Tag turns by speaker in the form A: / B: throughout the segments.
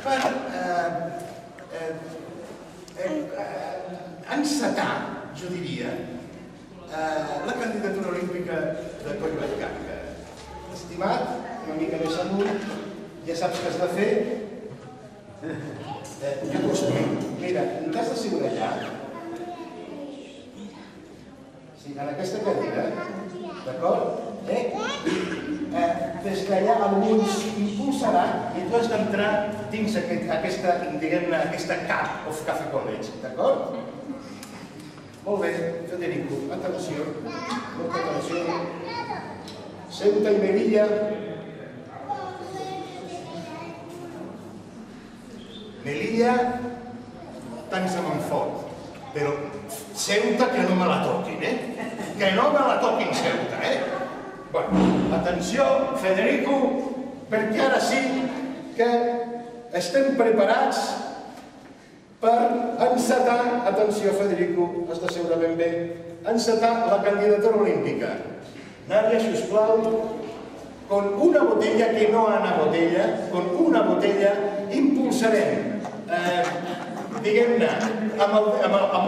A: per encetar, jo diria, la candidatura olímpica de Coll Vallcarca. Estimat, una mica més amunt, ja saps què has de fer? Jo t'ho explico. Mira, t'has d'assegurar allà, en aquesta cadira, d'acord? Des d'allà algú ens impulsarà i tu has d'entrar dins aquesta, diguem-ne, aquesta cap of Cafè College, d'acord? Molt bé, Federico, atenció, molta atenció. Ceuta i Melilla. Melilla, tants amb fort, però Ceuta que no me la toquin, Que no me la toquin Ceuta, Bueno, atenció, Federico, perquè ara sí que estem preparats per encetar, atenció Federico, has de seure ben bé, encetar la candidatura olímpica. Nàdia, sisplau, con una botella, que no Ana Botella, con una botella impulsarem, diguem-ne, amb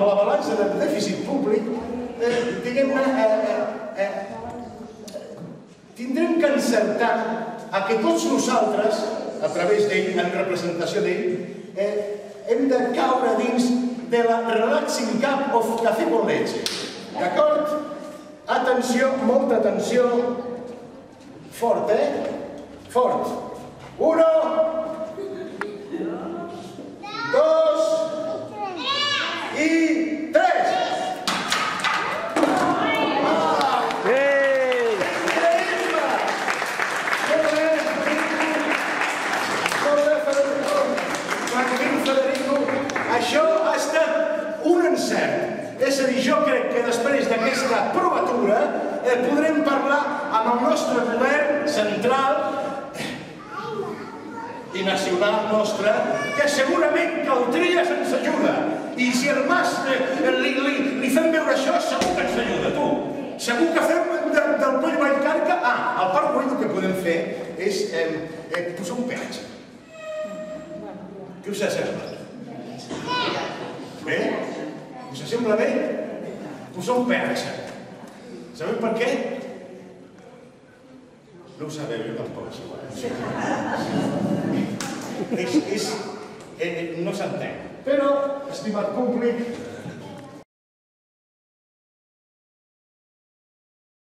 A: la balança de dèficit públic, diguem-ne, tindrem que encertar a que tots nosaltres, a través d'ell, en representació d'ell, hem de caure dins de la Relaxing Cup of Cafè con Leche. D'acord? Atenció, molta atenció. Fort, Fort. 1, 2 i 3. Això ha estat un encert. És a dir, jo crec que després d'aquesta provatura podrem parlar amb el nostre govern central i nacional nostre, que segurament caldria sense ajuda. I si el Mas li fem veure això, segur que ens ajuda, tu. Segur que fem del Coll Vallcarca... el Parc Güell que podem fer és posar un peatge. Què us sembla? Bé? Us sembla bé? Posar un peatge. Sabeu per què? No ho sabeu, jo tampoc. No s'entén. Però, estimat públic,